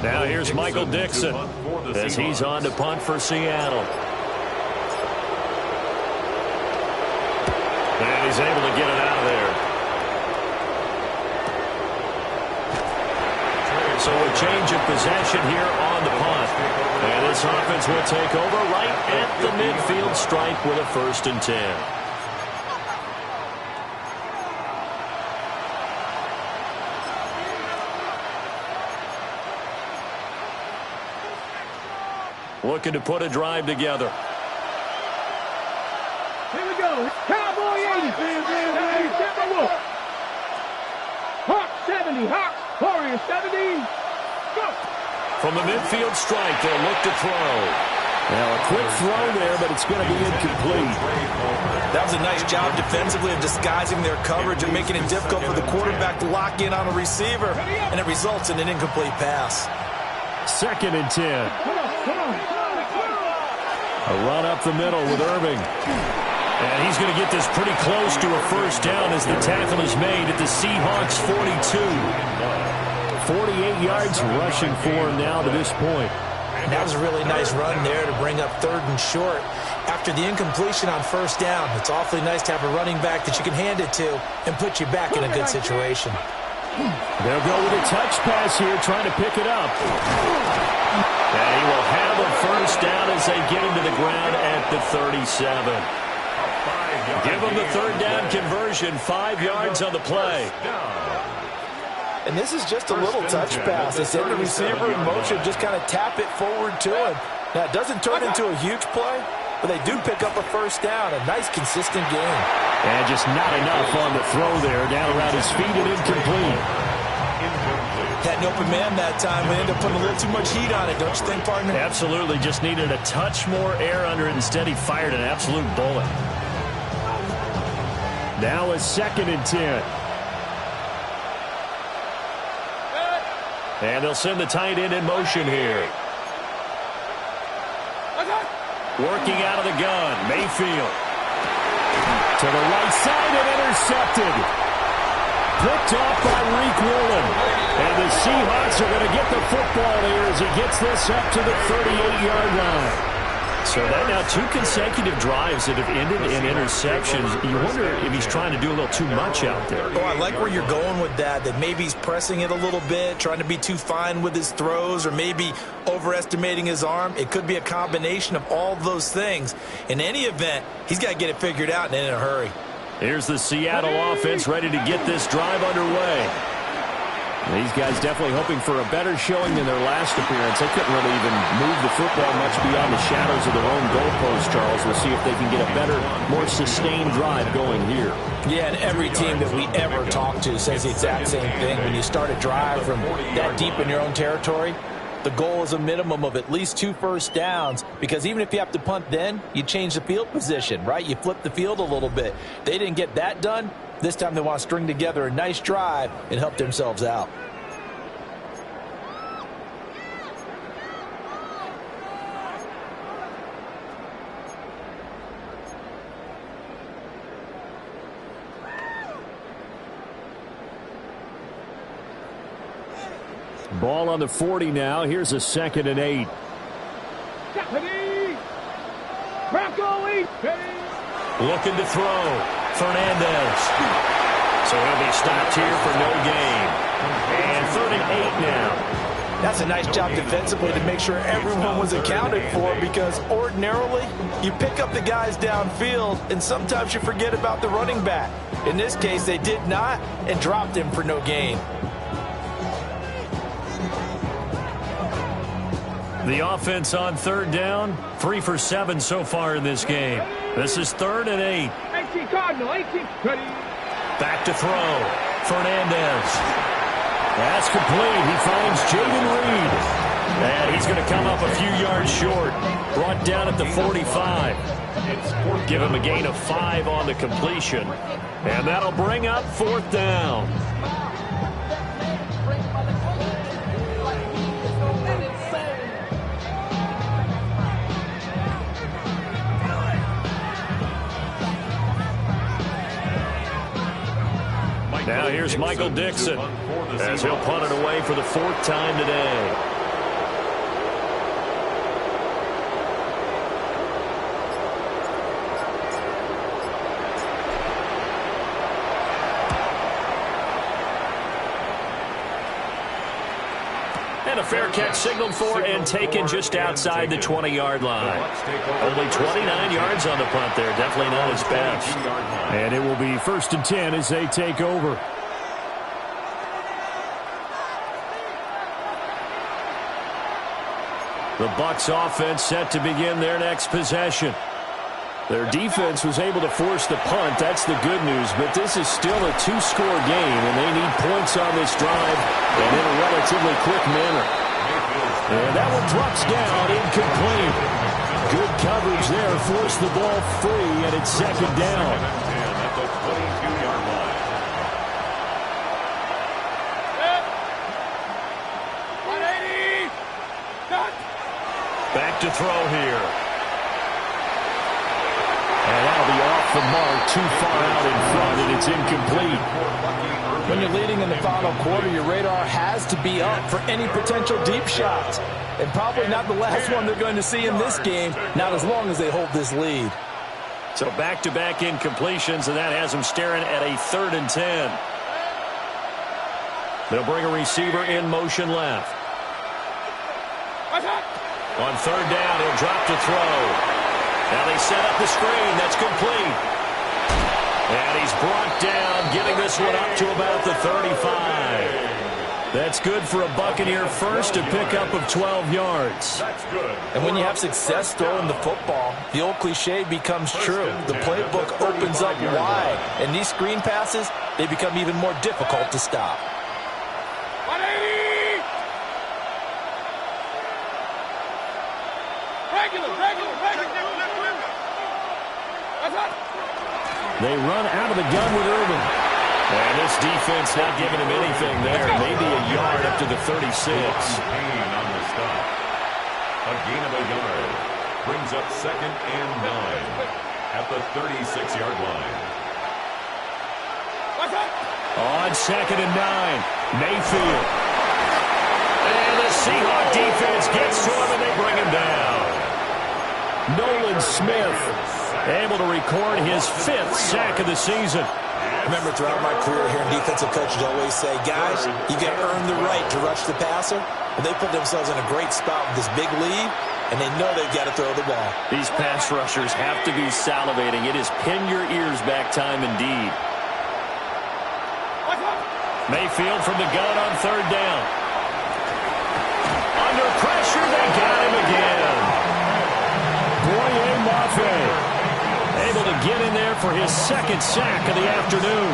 Now here's Michael Dixon as he's on to punt for Seattle. And he's able to get it out of there. So a change of possession here on the punt. And this offense will take over right at the midfield stripe with a 1st and 10. Looking to put a drive together. Here we go. Cowboy 80. Hawk 70. Hawk. Warrior 70. Go. From the midfield stripe, they'll look to throw. Now a quick throw there, but it's going to be incomplete. That was a nice job defensively of disguising their coverage and making it difficult for the quarterback to lock in on a receiver, and it results in an incomplete pass. 2nd and 10. Come on. A run up the middle with Irving. And he's going to get this pretty close to a 1st down as the tackle is made at the Seahawks 42. 48 yards rushing for him now to this point. And that was a really nice run there to bring up 3rd and short. After the incompletion on 1st down, it's awfully nice to have a running back that you can hand it to and put you back in a good situation. They'll go with a touch pass here, trying to pick it up. And he will have a 1st down as they get him to the ground at the 37. Give him the 3rd down conversion, 5 yards on the play. And this is just a little touch pass. They send the receiver in motion, just kind of tap it forward to him. Now, it doesn't turn into a huge play, but they do pick up a 1st down. A nice, consistent game. And just not enough on the throw there. Down around his feet and incomplete. Had an open man that time. We ended up putting a little too much heat on it, don't you think, partner? Absolutely. Just needed a touch more air under it. Instead, he fired an absolute bullet. Now a 2nd and 10. And they'll send the tight end in motion here. Working out of the gun, Mayfield. To the right side and intercepted. Picked off by Reek Woolen. And the Seahawks are going to get the football here as he gets this up to the 38-yard line. So that now 2 consecutive drives that have ended in interceptions. You wonder if he's trying to do a little too much out there. Oh, I like where you're going with that maybe he's pressing it a little bit, trying to be too fine with his throws, or maybe overestimating his arm. It could be a combination of all of those things. In any event, he's got to get it figured out and in a hurry. Here's the Seattle offense ready to get this drive underway. These guys definitely hoping for a better showing than their last appearance. They couldn't really even move the football much beyond the shadows of their own goalpost, Charles. We'll see if they can get a better, more sustained drive going here. Yeah, and every team that we ever talk to says the exact same thing. When you start a drive from that deep in your own territory, the goal is a minimum of at least 2 1st downs, because even if you have to punt then, you change the field position, right? You flip the field a little bit. They didn't get that done. This time they want to string together a nice drive and help themselves out. Ball on the 40 now. Here's a 2nd and 8. Looking to throw. Fernandez. So he'll be stopped here for no gain. And 3rd and 8 now. That's a nice job defensively to make sure everyone was accounted for, because ordinarily you pick up the guys downfield and sometimes you forget about the running back. In this case, they did not and dropped him for no gain. The offense on 3rd down, 3 for 7 so far in this game. This is 3rd and 8. 18 Cardinal, 18. Ready. Back to throw. Fernandez. That's complete. He finds Jaden Reed. And he's going to come up a few yards short. Brought down at the 45. Give him a gain of 5 on the completion. And that'll bring up 4th down. Now here's Michael Dixon as he'll punt it away for the 4th time today. And a fair catch signaled for and taken just outside the 20-yard line. Only 29 yards on the punt there. Definitely not his best. And it will be 1st and 10 as they take over. The Bucs offense set to begin their next possession. Their defense was able to force the punt. That's the good news. But this is still a 2-score game, and they need points on this drive and in a relatively quick manner. And that one drops down, incomplete. Good coverage there. Forced the ball free, and it's 2nd down. At the 22-yard line. Back to throw here. And that'll be off the mark, too far out in front, and it's incomplete. When you're leading in the final quarter, your radar has to be up for any potential deep shots. And probably not the last one they're going to see in this game, not as long as they hold this lead. So back-to-back incompletions, and that has them staring at a 3rd and 10. They'll bring a receiver in motion left. On 3rd down, he'll drop to throw. Now they set up the screen. That's complete. And he's brought down, getting this one up to about the 35. That's good for a Buccaneer first, a pickup of 12 yards. And when you have success throwing the football, the old cliche becomes true. The playbook opens up wide. And these screen passes, they become even more difficult to stop. They run out of the gun with Irvin. And this defense not giving him anything there. Maybe a yard up to the 36. Payne on the stop. A gain of a yard. Brings up 2nd and 9 at the 36-yard line. On 2nd and 9, Mayfield. And the Seahawk defense gets to him, and they bring him down. Nolan Smith able to record his 5th sack of the season. Remember, throughout my career, hearing defensive coaches always say, guys, you got to earn the right to rush the passer. And they put themselves in a great spot with this big lead, and they know they've got to throw the ball. These pass rushers have to be salivating. It is pin your ears back time indeed. Mayfield from the gun on 3rd down. Under pressure, they got him again. Boye Mafe able to get in there for his 2nd sack of the afternoon.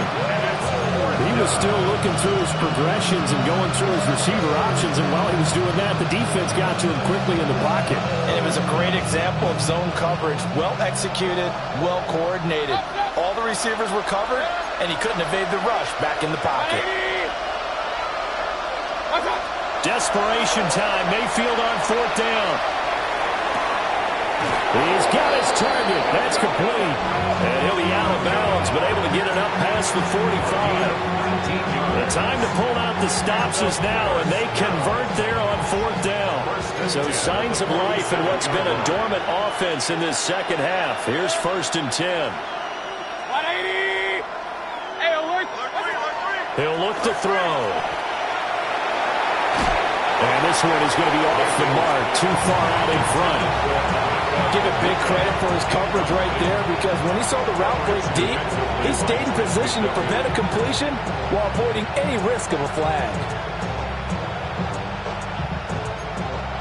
He was still looking through his progressions and going through his receiver options, and while he was doing that, the defense got to him quickly in the pocket. And it was a great example of zone coverage. Well executed, well coordinated. All the receivers were covered, and he couldn't evade the rush back in the pocket. Desperation time. Mayfield on 4th down. He's got his target. That's complete. And he'll be out of bounds, but able to get it up past the 45. The time to pull out the stops is now, and they convert there on 4th down. So signs of life in what's been a dormant offense in this 2nd half. Here's 1st and 10. He'll look to throw. And this one is going to be off the mark, too far out in front. Give it big credit for his coverage right there, because when he saw the route break deep, he stayed in position to prevent a completion while avoiding any risk of a flag.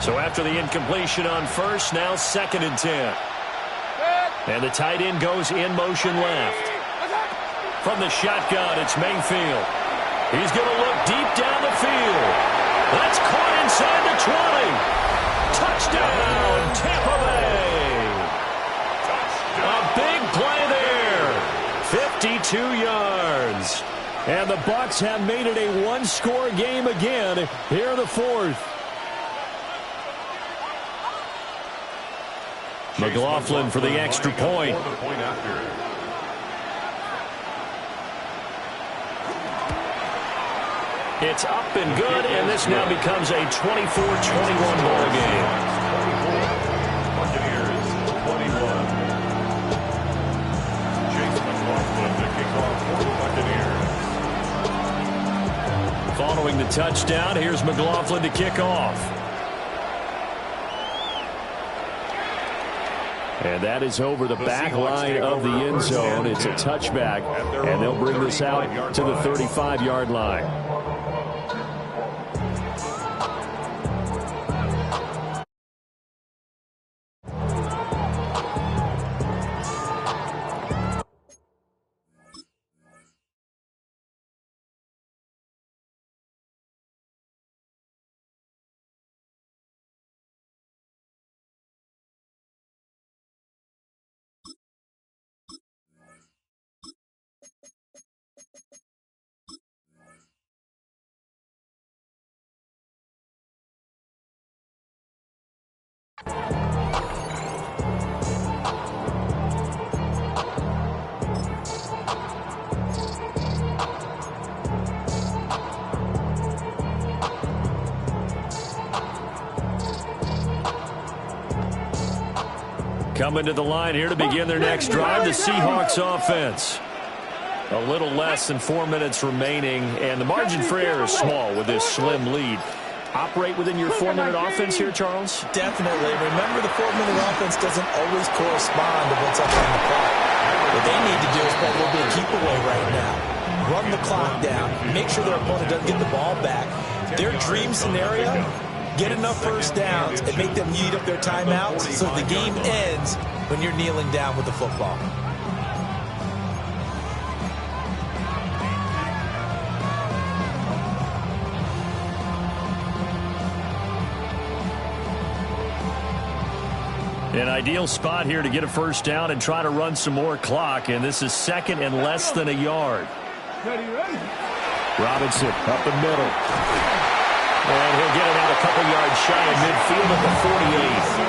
So after the incompletion on 1st, now 2nd and 10. And the tight end goes in motion left. From the shotgun, it's Mayfield. He's going to look deep down the field. That's caught inside the 20. Touchdown, Tampa Bay. A big play there. 52 yards. And the Bucs have made it a 1-score game again here in the 4th. McLaughlin for the extra point. It's up and good, and this now becomes a 24-21 ball game. Buccaneers 21. Chase McLaughlin to kick off for the Buccaneers. Following the touchdown, here's McLaughlin to kick off. And that is over the back line of the end zone. It's a touchback, and they'll bring this out to the 35-yard line. Coming to the line here to begin their next drive, the Seahawks offense. A little less than 4 minutes remaining, and the margin for error is small with this slim lead. Operate within your 4-minute offense here, Charles? Definitely. Remember, the 4-minute offense doesn't always correspond to what's up on the clock. What they need to do is play a little bit of keep away right now. Run the clock down. Make sure their opponent doesn't get the ball back. Their dream scenario, get enough first downs and make them eat up their timeouts so the game ends when you're kneeling down with the football. An ideal spot here to get a first down and try to run some more clock, and this is second and less than a yard. Robinson up the middle. And he'll get it out a couple yards shy of midfield at the 48.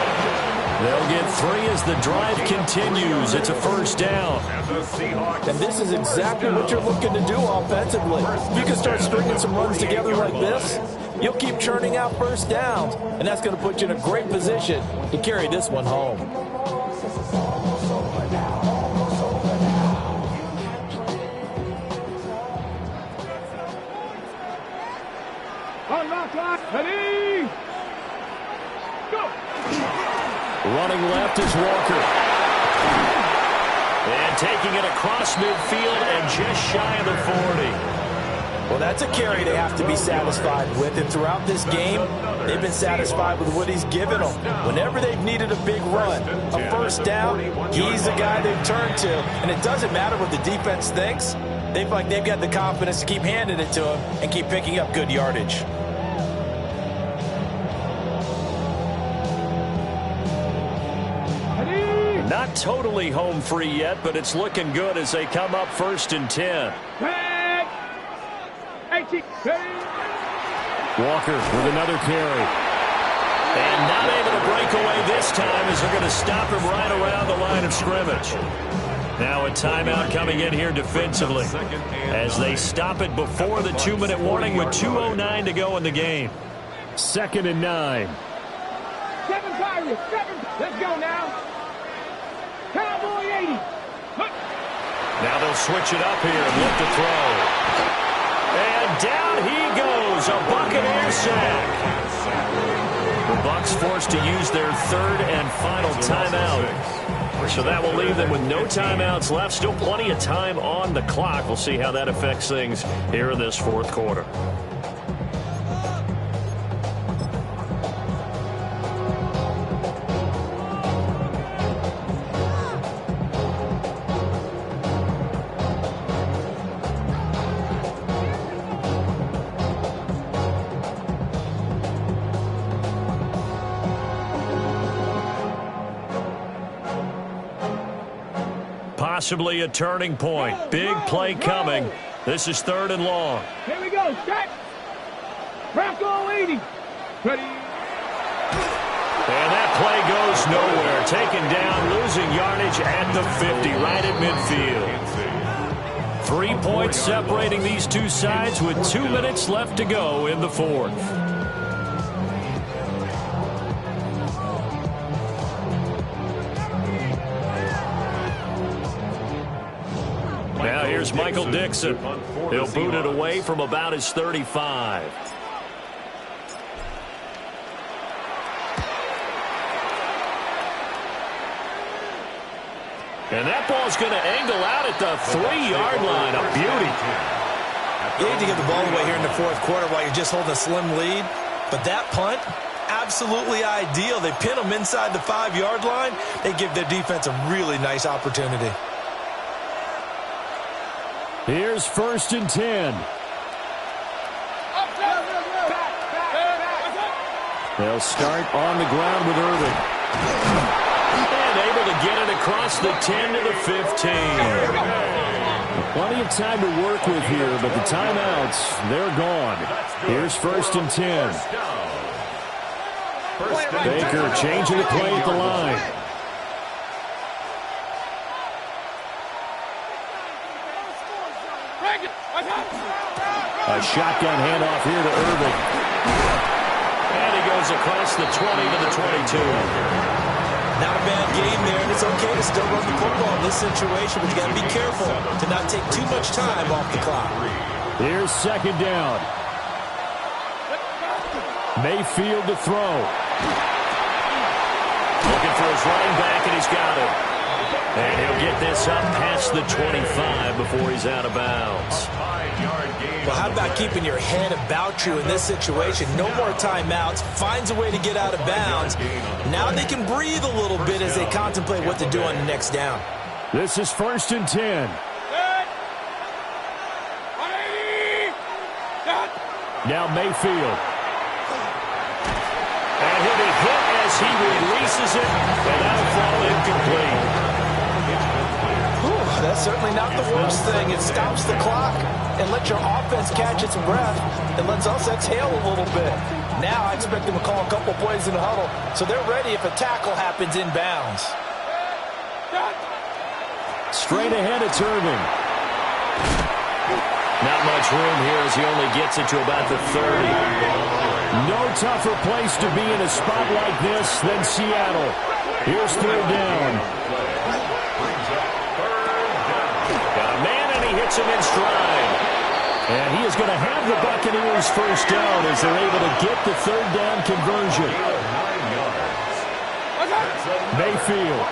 They'll get 3 as the drive continues. It's a first down. And this is exactly what you're looking to do offensively. You can start stringing some runs together like this. You'll keep churning out first downs, and that's going to put you in a great position to carry this one home. Ready? Go! Running left is Walker. And taking it across midfield and just shy of the 40. Well, that's a carry they have to be satisfied with. And throughout this game, they've been satisfied with what he's given them. Whenever they've needed a big run, a first down, he's the guy they've turned to. And it doesn't matter what the defense thinks. They've got the confidence to keep handing it to him and keep picking up good yardage. Not totally home free yet, but it's looking good as they come up 1st and 10. Walker with another carry. And not able to break away this time as they're going to stop him right around the line of scrimmage. Now a timeout coming in here defensively as they stop it before the 2-minute warning with 2:09 to go in the game. 2nd and 9. 7 Pirates, 7. Let's go now. Cowboy 80. Now they'll switch it up here and look to throw. And down he goes, a Buccaneer sack. The Bucs forced to use their 3rd and final timeout. So that will leave them with no timeouts left. Still plenty of time on the clock. We'll see how that affects things here in this 4th quarter. Possibly a turning point. Big play coming. This is 3rd and long. Here we go. Set. Bronco 80. Ready. And that play goes nowhere. Taken down, losing yardage at the 50, right at midfield. 3 points separating these two sides with 2 minutes left to go in the 4th. Now Now here's Michael Dixon. He'll boot it away from about his 35. And that ball's going to angle out at the 3-yard line. A beauty. You need to get the ball away here in the fourth quarter while you're just holding a slim lead. But that punt, absolutely ideal. They pin them inside the 5-yard line. They give their defense a really nice opportunity. Here's 1st and 10. They'll start on the ground with Irving. And able to get it across the 10 to the 15. Plenty of time to work with here, but the timeouts, they're gone. Here's 1st and 10. Baker changing the play at the line. A shotgun handoff here to Irving. And he goes across the 20 to the 22. Not a bad game there, and it's okay to still run the football in this situation, but you got to be careful to not take too much time off the clock. Here's 2nd down. Mayfield to throw. Looking for his running back, and he's got it. And he'll get this up past the 25 before he's out of bounds. Well, how about keeping your head about you in this situation? No more timeouts. Finds a way to get out of bounds. Now they can breathe a little bit as they contemplate what to do on the next down. This is 1st and 10. Now Mayfield. And he'll be hit as he releases it, and that'll fall incomplete. That's certainly not the worst thing. It stops the clock and lets your offense catch its breath and lets us exhale a little bit. Now I expect them to call a couple plays in the huddle so they're ready if a tackle happens inbounds. Straight ahead, it's Irving. Not much room here as he only gets it to about the 30. No tougher place to be in a spot like this than Seattle. Here's 3rd down. Hits him in stride. And he is going to have the Buccaneers 1st down as they're able to get the 3rd down conversion. Mayfield.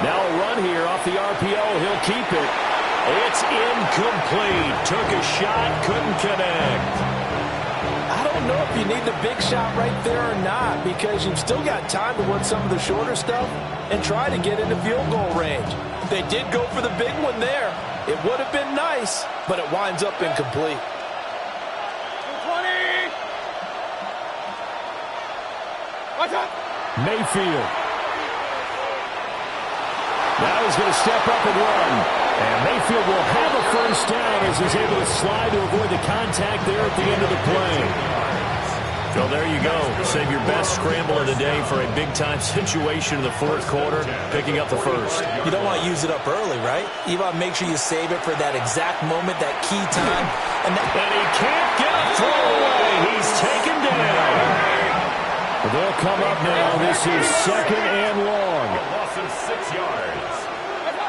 Now a run here off the RPO. He'll keep it. It's incomplete. Took a shot, couldn't connect. I don't know if you need the big shot right there or not, because you've still got time to work some of the shorter stuff and try to get into field goal range. They did go for the big one there. It would have been nice, but it winds up incomplete. Mayfield. Now he's going to step up and run. And Mayfield will have a 1st down as he's able to slide to avoid the contact there at the end of the play. So there you go. Save your best scramble of the day for a big-time situation in the 4th quarter, picking up the 1st. You don't want to use it up early, right? You want to make sure you save it for that exact moment, that key time. And he can't get a throw away. He's taken down. They'll come up now. This is 2nd and long. Loss of 6 yards.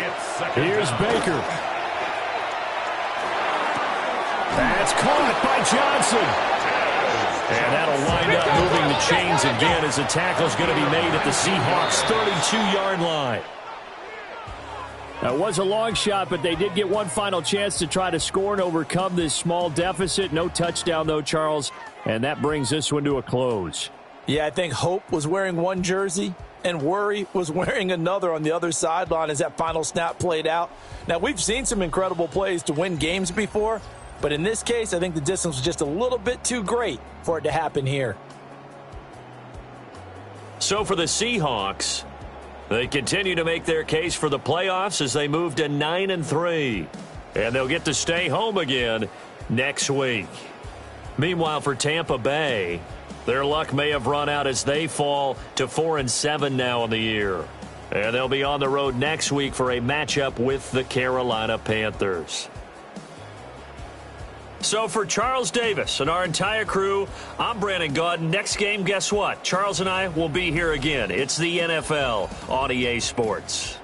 It's 2nd Here's down. Baker. That's caught by Johnson. And that'll wind up moving the chains again as the tackle's going to be made at the Seahawks' 32-yard line. That was a long shot, but they did get one final chance to try to score and overcome this small deficit. No touchdown, though, Charles, and that brings this one to a close. Yeah, I think hope was wearing one jersey and worry was wearing another on the other sideline as that final snap played out. Now, we've seen some incredible plays to win games before, but in this case, I think the distance was just a little bit too great for it to happen here. So for the Seahawks, they continue to make their case for the playoffs as they move to 9-3. And they'll get to stay home again next week. Meanwhile, for Tampa Bay, their luck may have run out as they fall to 4-7 now in the year. And they'll be on the road next week for a matchup with the Carolina Panthers. So for Charles Davis and our entire crew, I'm Brandon Gaudin. Next game, guess what? Charles and I will be here again. It's the NFL on EA Sports.